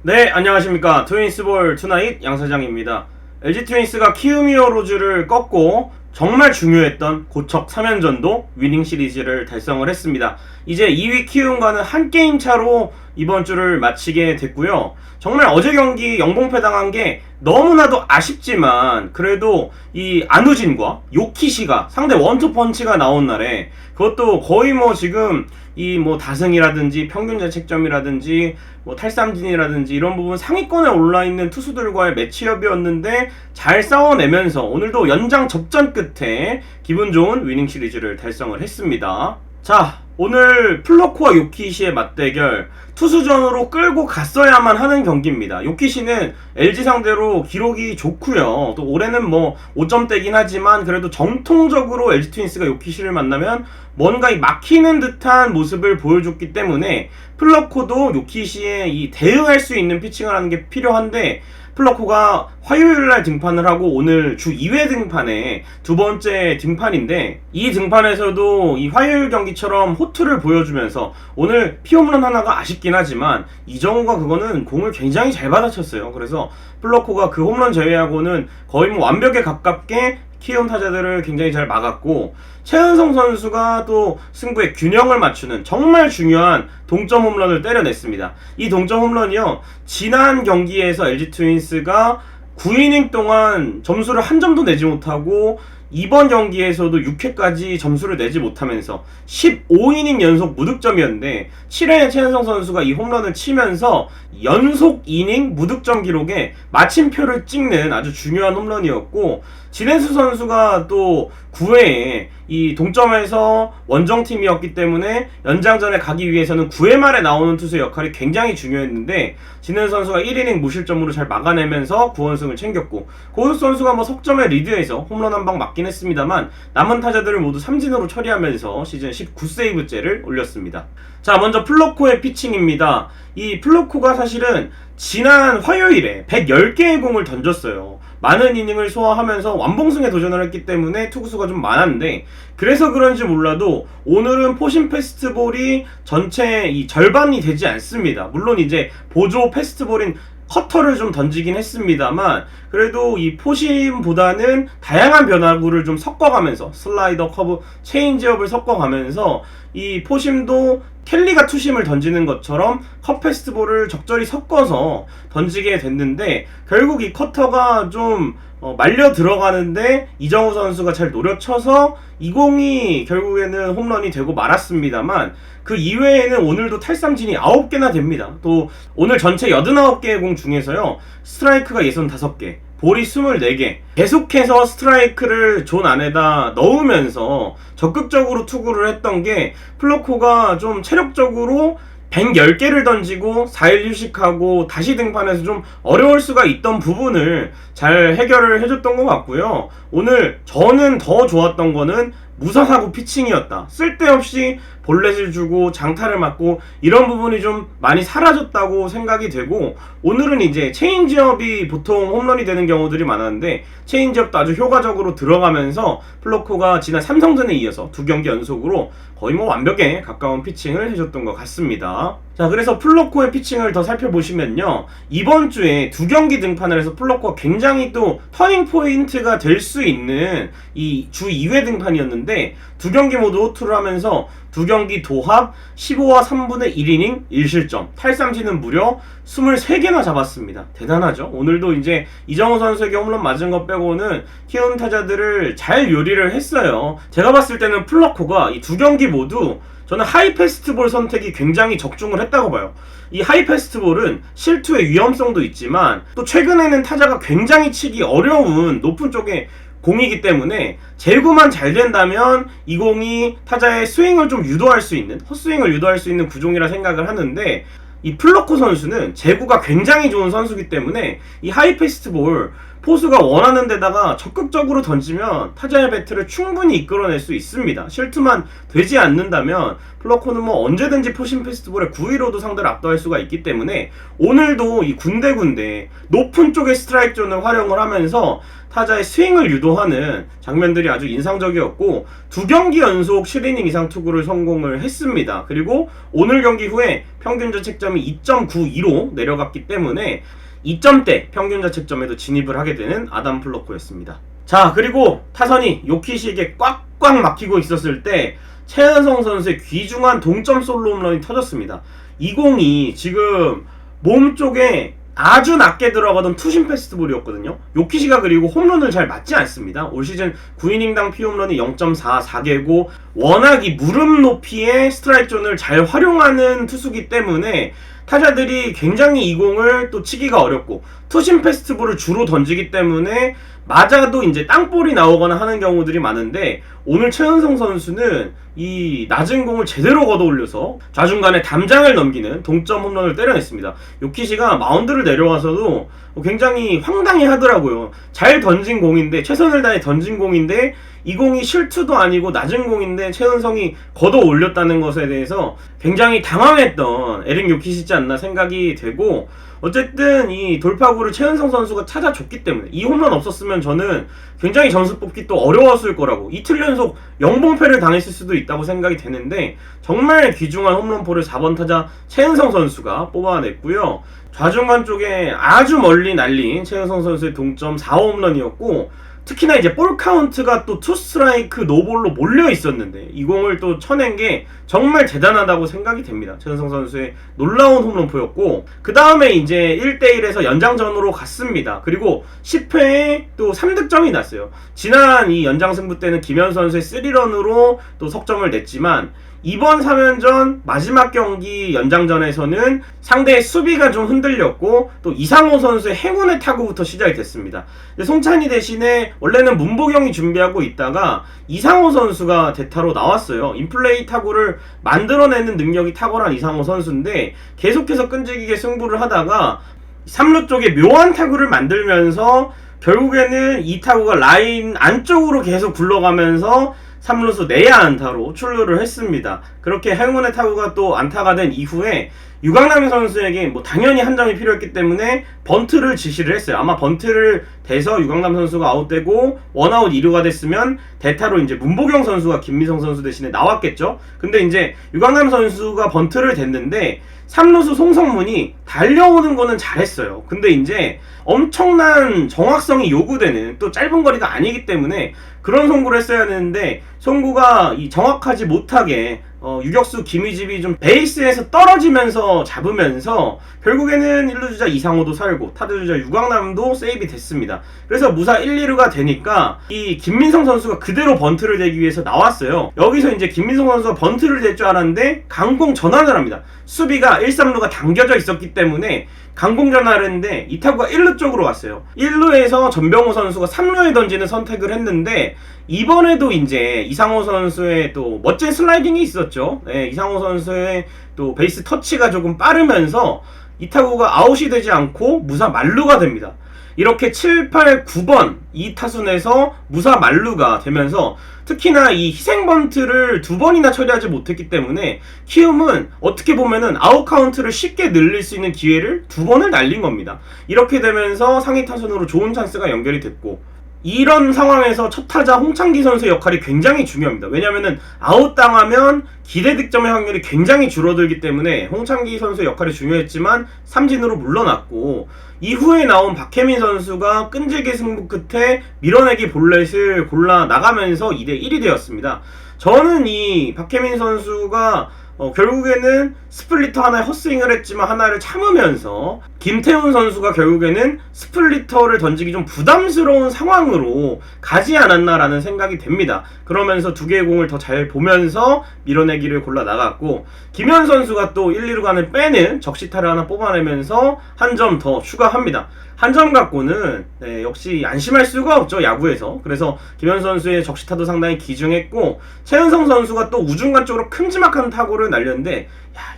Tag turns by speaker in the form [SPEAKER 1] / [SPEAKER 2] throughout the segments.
[SPEAKER 1] 네, 안녕하십니까. 트윈스볼 투나잇 양사장입니다. LG 트윈스가 키움 히어로즈를 꺾고 정말 중요했던 고척 3연전도 위닝 시리즈를 달성을 했습니다. 이제 2위 키움과는 한 게임 차로 이번 주를 마치게 됐고요. 정말 어제 경기 영봉패 당한 게 너무나도 아쉽지만 그래도 이 안우진과 요키시가 상대 원투펀치가 나온 날에 그것도 거의 지금 이 다승이라든지 평균 자책점이라든지 탈삼진이라든지 이런 부분 상위권에 올라있는 투수들과의 매치업이었는데 잘 싸워내면서 오늘도 연장 접전 끝에 기분 좋은 위닝 시리즈를 달성을 했습니다. 자, 오늘 플러코와 요키시의 맞대결 투수전으로 끌고 갔어야만 하는 경기입니다. 요키시는 LG 상대로 기록이 좋고요. 또 올해는 5점대긴 하지만 그래도 정통적으로 LG 트윈스가 요키시를 만나면 뭔가 막히는 듯한 모습을 보여줬기 때문에 플러코도 요키시에 이 대응할 수 있는 피칭을 하는 게 필요한데 플러코가 화요일날 등판을 하고 오늘 주 2회 등판에 두 번째 등판인데 이 등판에서도 이 화요일 경기처럼 호투를 보여주면서 오늘 피홈런 하나가 아쉽긴 하지만 이정우가 그거는 공을 굉장히 잘 받아쳤어요. 그래서 플러코가 그 홈런 제외하고는 거의 완벽에 가깝게 키움 타자들을 굉장히 잘 막았고 최은성 선수가 또 승부의 균형을 맞추는 정말 중요한 동점 홈런을 때려냈습니다. 이 동점 홈런이요, 지난 경기에서 LG 트윈스가 9이닝 동안 점수를 한 점도 내지 못하고 이번 경기에서도 6회까지 점수를 내지 못하면서 15이닝 연속 무득점이었는데 7회에 최은성 선수가 이 홈런을 치면서 연속 이닝 무득점 기록에 마침표를 찍는 아주 중요한 홈런이었고 진해수 선수가 또 9회에 이 동점에서 원정팀이었기 때문에 연장전에 가기 위해서는 9회 말에 나오는 투수의 역할이 굉장히 중요했는데 진해수 선수가 1이닝 무실점으로 잘 막아내면서 9원승을 챙겼고 고우석 선수가 석점에 리드해서 홈런 한 방 맞긴 했습니다만 남은 타자들을 모두 삼진으로 처리하면서 시즌 19세이브째를 올렸습니다. 자, 먼저 플러코의 피칭입니다. 이 플러코가 사실은 지난 화요일에 110개의 공을 던졌어요. 많은 이닝을 소화하면서 완봉승에 도전을 했기 때문에 투구수가 좀 많았는데 그래서 그런지 몰라도 오늘은 포심 패스트볼이 전체 이 절반이 되지 않습니다. 물론 이제 보조 패스트볼인 커터를 좀 던지긴 했습니다만 그래도 이 포심보다는 다양한 변화구를 좀 섞어가면서 슬라이더, 커브, 체인지업을 섞어가면서 이 포심도 켈리가 투심을 던지는 것처럼 컷 패스트볼을 적절히 섞어서 던지게 됐는데 결국 이 커터가 좀 말려 들어가는데 이정우 선수가 잘 노려쳐서 이 공이 결국에는 홈런이 되고 말았습니다만 그 이외에는 오늘도 탈삼진이 9개나 됩니다. 또 오늘 전체 89개의 공 중에서요 스트라이크가 65개, 볼이 24개, 계속해서 스트라이크를 존 안에다 넣으면서 적극적으로 투구를 했던 게 플러코가 좀 체력적으로 110개를 던지고 4일 휴식하고 다시 등판해서 좀 어려울 수가 있던 부분을 잘 해결을 해줬던 것 같고요. 오늘 저는 더 좋았던 거는 무사사구 피칭이었다. 쓸데없이 볼넷을 주고 장타를 맞고 이런 부분이 좀 많이 사라졌다고 생각이 되고 오늘은 이제 체인지업이 보통 홈런이 되는 경우들이 많았는데 체인지업도 아주 효과적으로 들어가면서 플러코가 지난 삼성전에 이어서 두 경기 연속으로 거의 완벽에 가까운 피칭을 해줬던 것 같습니다. 자, 그래서 플러코의 피칭을 더 살펴보시면요 이번 주에 두 경기 등판을 해서 플러코가 굉장히 또 터닝 포인트가 될 수 있는 이 주 2회 등판이었는데 두 경기 모두 호투를 하면서 두 경기 도합 15와 3분의 1이닝 1실점, 탈삼진은 무려 23개나 잡았습니다. 대단하죠? 오늘도 이제 이정우 선수에게 홈런 맞은 것 빼고는 키움 타자들을 잘 요리를 했어요. 제가 봤을 때는 플러코가 이 두 경기 모두 저는 하이 패스트볼 선택이 굉장히 적중을 했다고 봐요. 이 하이 패스트볼은 실투의 위험성도 있지만 또 최근에는 타자가 굉장히 치기 어려운 높은 쪽에 공이기 때문에 제구만 잘 된다면 이 공이 타자의 스윙을 좀 유도할 수 있는, 헛스윙을 유도할 수 있는 구종이라 생각을 하는데 이 플러코 선수는 제구가 굉장히 좋은 선수이기 때문에 이 하이 패스트볼 포수가 원하는 데다가 적극적으로 던지면 타자의 배트를 충분히 이끌어낼 수 있습니다. 실투만 되지 않는다면 플러코는 뭐 언제든지 포심 페스티벌의 9위로도 상대를 압도할 수가 있기 때문에 오늘도 이 군데군데 높은 쪽의 스트라이크 존을 활용을 하면서 타자의 스윙을 유도하는 장면들이 아주 인상적이었고 2경기 연속 7이닝 이상 투구를 성공을 했습니다. 그리고 오늘 경기 후에 평균 자책점이 2.92로 내려갔기 때문에 2점대 평균 자책점에도 진입을 하게 되는 아담 플러코였습니다. 자, 그리고 타선이 요키시에게 꽉꽉 막히고 있었을 때 최은성 선수의 귀중한 동점 솔로 홈런이 터졌습니다. 이 공이 지금 몸 쪽에 아주 낮게 들어가던 투심 페스트볼이었거든요. 요키시가 그리고 홈런을 잘 맞지 않습니다. 올 시즌 9이닝당 피홈런이 0.44개고 워낙 이 무릎 높이의 스트라이크 존을 잘 활용하는 투수기 때문에 타자들이 굉장히 이 공을 또 치기가 어렵고 투심 페스트볼을 주로 던지기 때문에 맞아도 이제 땅볼이 나오거나 하는 경우들이 많은데 오늘 최은성 선수는 이 낮은 공을 제대로 걷어올려서 좌중간에 담장을 넘기는 동점 홈런을 때려냈습니다. 요키시가 마운드를 내려와서도 굉장히 황당해 하더라고요. 잘 던진 공인데 최선을 다해 던진 공인데 이 공이 실투도 아니고 낮은 공인데 최은성이 걷어 올렸다는 것에 대해서 굉장히 당황했던 에릭 요키시지 않나 생각이 되고 어쨌든 이 돌파구를 최은성 선수가 찾아줬기 때문에 이 홈런 없었으면 저는 굉장히 점수 뽑기 또 어려웠을 거라고 이틀 연속 영봉패를 당했을 수도 있다고 생각이 되는데 정말 귀중한 홈런포를 4번 타자 최은성 선수가 뽑아냈고요. 좌중간 쪽에 아주 멀리 날린 최은성 선수의 동점 4호 홈런이었고 특히나 이제 볼 카운트가 또 투 스트라이크 노볼로 몰려 있었는데 이 공을 또 쳐낸 게 정말 대단하다고 생각이 됩니다. 최은성 선수의 놀라운 홈런포였고 그 다음에 이제 1대1에서 연장전으로 갔습니다. 그리고 10회에 또 3득점이 났어요. 지난 이 연장승부 때는 김현 선수의 3런으로 또 석점을 냈지만 이번 3연전 마지막 경기 연장전에서는 상대의 수비가 좀 흔들렸고 또 이상호 선수의 행운의 타구부터 시작이 됐습니다. 송찬희 대신에 원래는 문보경이 준비하고 있다가 이상호 선수가 대타로 나왔어요. 인플레이 타구를 만들어내는 능력이 탁월한 이상호 선수인데 계속해서 끈질기게 승부를 하다가 3루 쪽에 묘한 타구를 만들면서 결국에는 이 타구가 라인 안쪽으로 계속 굴러가면서 3루수 내야 안타로 출루를 했습니다. 그렇게 행운의 타구가 또 안타가 된 이후에 유강남 선수에게 뭐 당연히 한 점이 필요했기 때문에 번트를 지시를 했어요. 아마 번트를 대서 유강남 선수가 아웃되고 원아웃 2루가 됐으면 대타로 이제 문보경 선수가 김미성 선수 대신에 나왔겠죠. 근데 이제 유강남 선수가 번트를 댔는데 3루수 송성문이 달려오는 거는 잘했어요. 근데 이제 엄청난 정확성이 요구되는 또 짧은 거리가 아니기 때문에 그런 송구를 했어야 하는데 송구가 이 정확하지 못하게 유격수 김희집이 좀 베이스에서 떨어지면서 잡으면서 결국에는 1루주자 이상호도 살고 타자주자 유광남도 세이브 됐습니다. 그래서 무사 1, 2루가 되니까 이 김민성 선수가 그대로 번트를 대기 위해서 나왔어요. 여기서 이제 김민성 선수가 번트를 댈 줄 알았는데 강공 전환을 합니다. 수비가 1, 3루가 당겨져 있었기 때문에 강공 전환을 했는데 이 타구가 1루 쪽으로 왔어요. 1루에서 전병호 선수가 3루에 던지는 선택을 했는데 이번에도 이제 이상호 선수의 또 멋진 슬라이딩이 있었죠. 네, 이상호 선수의 또 베이스 터치가 조금 빠르면서 이 타구가 아웃이 되지 않고 무사 만루가 됩니다. 이렇게 7, 8, 9번 이 타순에서 무사 만루가 되면서 특히나 이 희생번트를 2번이나 처리하지 못했기 때문에 키움은 어떻게 보면은 아웃 카운트를 쉽게 늘릴 수 있는 기회를 2번을 날린 겁니다. 이렇게 되면서 상위 타순으로 좋은 찬스가 연결이 됐고 이런 상황에서 첫 타자 홍창기 선수의 역할이 굉장히 중요합니다. 왜냐면은 아웃당하면 기대 득점의 확률이 굉장히 줄어들기 때문에 홍창기 선수의 역할이 중요했지만 삼진으로 물러났고 이후에 나온 박혜민 선수가 끈질기 승부 끝에 밀어내기 볼넷을 골라 나가면서 2대1이 되었습니다. 저는 이 박혜민 선수가 결국에는 스플리터 하나에 헛스윙을 했지만 하나를 참으면서 김태훈 선수가 결국에는 스플리터를 던지기 좀 부담스러운 상황으로 가지 않았나라는 생각이 됩니다. 그러면서 두 개의 공을 더 잘 보면서 밀어내기를 골라 나갔고 김현 선수가 또 1, 2루 간을 빼는 적시타를 하나 뽑아내면서 한 점 더 추가합니다. 한 점 갖고는 역시 안심할 수가 없죠, 야구에서. 그래서 김현 선수의 적시타도 상당히 기중했고 최은성 선수가 또 우중간 쪽으로 큼지막한 타구를 날렸는데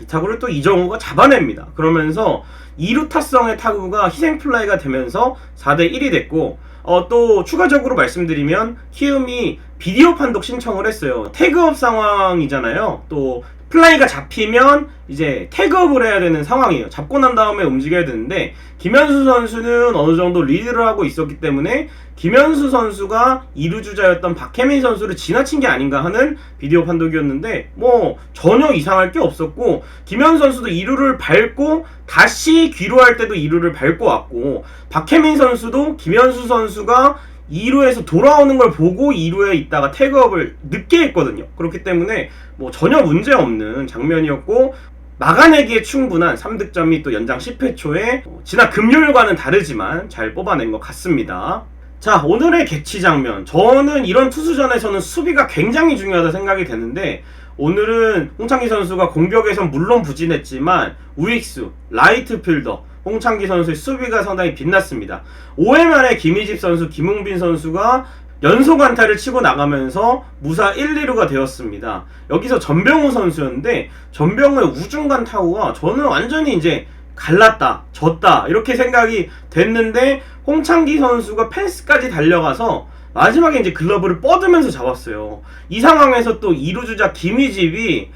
[SPEAKER 1] 이 타구를 또 이정우가 잡아냅니다. 그러면서 2루타성의 타구가 희생플라이가 되면서 4대1이 됐고, 또 추가적으로 말씀드리면 키움이 비디오 판독 신청을 했어요. 태그업 상황이잖아요. 또 플라이가 잡히면 이제 태그업을 해야 되는 상황이에요. 잡고 난 다음에 움직여야 되는데, 김현수 선수는 어느 정도 리드를 하고 있었기 때문에 김현수 선수가 2루 주자였던 박혜민 선수를 지나친 게 아닌가 하는 비디오 판독이었는데, 뭐 전혀 이상할 게 없었고, 김현수 선수도 2루를 밟고 다시 귀로할 때도 2루를 밟고 왔고, 박혜민 선수도 김현수 선수가 2루에서 돌아오는 걸 보고 2루에 있다가 태그업을 늦게 했거든요. 그렇기 때문에 뭐 전혀 문제 없는 장면이었고, 막아내기에 충분한 3득점이 또 연장 10회 초에 지난 금요일과는 다르지만 잘 뽑아낸 것 같습니다. 자, 오늘의 개취 장면. 저는 이런 투수전에서는 수비가 굉장히 중요하다 생각이 되는데, 오늘은 홍창기 선수가 공격에선 물론 부진했지만 우익수, 라이트 필더 홍창기 선수의 수비가 상당히 빛났습니다. 5회 말에 김희집 선수, 김웅빈 선수가 연속 안타를 치고 나가면서 무사 1, 2루가 되었습니다. 여기서 전병우 선수였는데, 전병우의 우중간 타구가 저는 완전히 이제 갈랐다, 졌다 이렇게 생각이 됐는데, 홍창기 선수가 펜스까지 달려가서 마지막에 이제 글러브를 뻗으면서 잡았어요. 이 상황에서 또 2루 주자 김희집이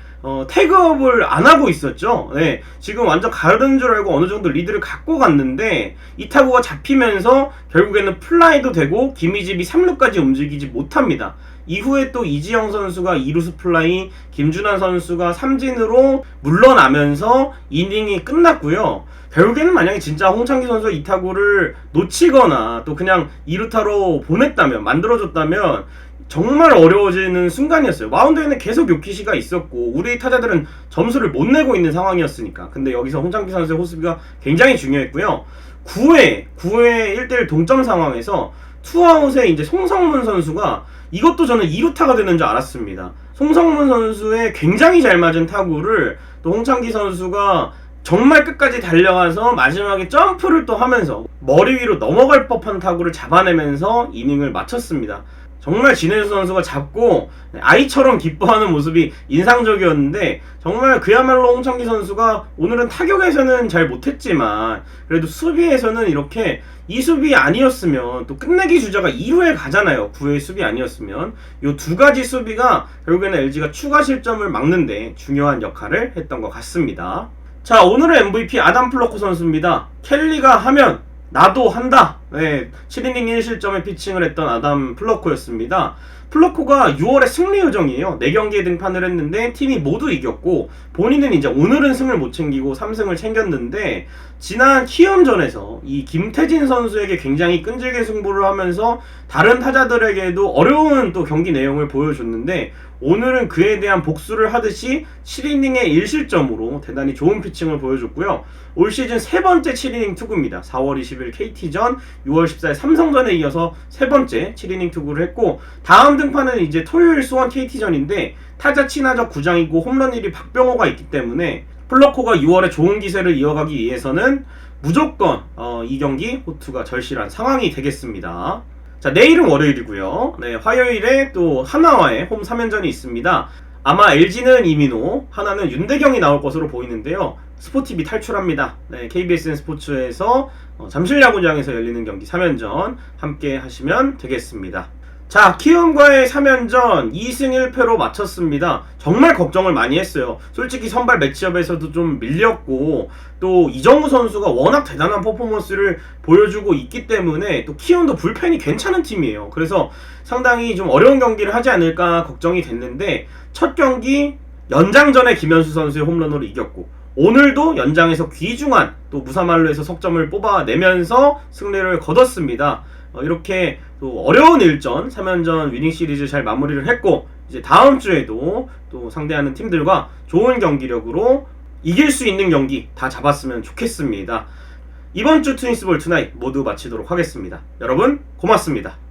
[SPEAKER 1] 태그업을 안 하고 있었죠. 네, 지금 완전 가르는 줄 알고 어느 정도 리드를 갖고 갔는데, 이 타구가 잡히면서 결국에는 플라이도 되고 김희집이 3루까지 움직이지 못합니다. 이후에 또 이지영 선수가 2루수 플라이, 김준환 선수가 삼진으로 물러나면서 이닝이 끝났고요. 결국에는 만약에 진짜 홍창기 선수가 이 타구를 놓치거나 또 그냥 2루타로 보냈다면, 만들어줬다면 정말 어려워지는 순간이었어요. 마운드에는 계속 요키시가 있었고 우리 타자들은 점수를 못 내고 있는 상황이었으니까. 근데 여기서 홍창기 선수의 호수비가 굉장히 중요했고요. 9회 1대1 동점 상황에서 투아웃에 이제 송성문 선수가, 이것도 저는 2루타가 되는 줄 알았습니다. 송성문 선수의 굉장히 잘 맞은 타구를 또 홍창기 선수가 정말 끝까지 달려가서 마지막에 점프를 또 하면서 머리 위로 넘어갈 법한 타구를 잡아내면서 이닝을 마쳤습니다. 정말 진해수 선수가 잡고 아이처럼 기뻐하는 모습이 인상적이었는데, 정말 그야말로 홍창기 선수가 오늘은 타격에서는 잘 못했지만 그래도 수비에서는 이렇게, 이 수비 아니었으면 또 끝내기 주자가 2루에 가잖아요. 9회 수비 아니었으면. 이 두 가지 수비가 결국에는 LG가 추가 실점을 막는데 중요한 역할을 했던 것 같습니다. 자, 오늘의 MVP 아담 플러코 선수입니다. 켈리가 하면 나도 한다. 네, 7이닝 1실점에 피칭을 했던 아담 플러코였습니다. 플러코가 6월에 승리 요정이에요. 4경기에 등판을 했는데 팀이 모두 이겼고, 본인은 이제 오늘은 승을 못 챙기고 3승을 챙겼는데, 지난 키움전에서 이 김태진 선수에게 굉장히 끈질긴 승부를 하면서 다른 타자들에게도 어려운 또 경기 내용을 보여줬는데, 오늘은 그에 대한 복수를 하듯이 7이닝에 1실점으로 대단히 좋은 피칭을 보여줬고요. 올 시즌 세 번째 7이닝 투구입니다. 4월 20일 KT전, 6월 14일 삼성전에 이어서 세 번째 7이닝 투구를 했고, 다음 등판은 이제 토요일 수원 KT전인데 타자 친화적 구장이고 홈런 1위 박병호가 있기 때문에 플러코가 6월에 좋은 기세를 이어가기 위해서는 무조건 이 경기 호투가 절실한 상황이 되겠습니다. 자, 내일은 월요일이고요. 네, 화요일에 또 하나와의 홈 3연전이 있습니다. 아마 LG는 이민호, 하나는 윤대경이 나올 것으로 보이는데요. 스포티비 탈출합니다. 네, KBSN 스포츠에서 잠실야구장에서 열리는 경기 3연전 함께 하시면 되겠습니다. 자, 키움과의 3연전 2승 1패로 마쳤습니다. 정말 걱정을 많이 했어요. 솔직히 선발 매치업에서도 좀 밀렸고, 또 이정우 선수가 워낙 대단한 퍼포먼스를 보여주고 있기 때문에 또 키움도 불펜이 괜찮은 팀이에요. 그래서 상당히 좀 어려운 경기를 하지 않을까 걱정이 됐는데, 첫 경기 연장전에 김현수 선수의 홈런으로 이겼고, 오늘도 연장에서 귀중한 또 무사말로에서 석점을 뽑아내면서 승리를 거뒀습니다. 이렇게 또 어려운 일전 3연전 위닝 시리즈 잘 마무리를 했고, 이제 다음 주에도 또 상대하는 팀들과 좋은 경기력으로 이길 수 있는 경기 다 잡았으면 좋겠습니다. 이번 주 트윈스볼 투나잇 모두 마치도록 하겠습니다. 여러분 고맙습니다.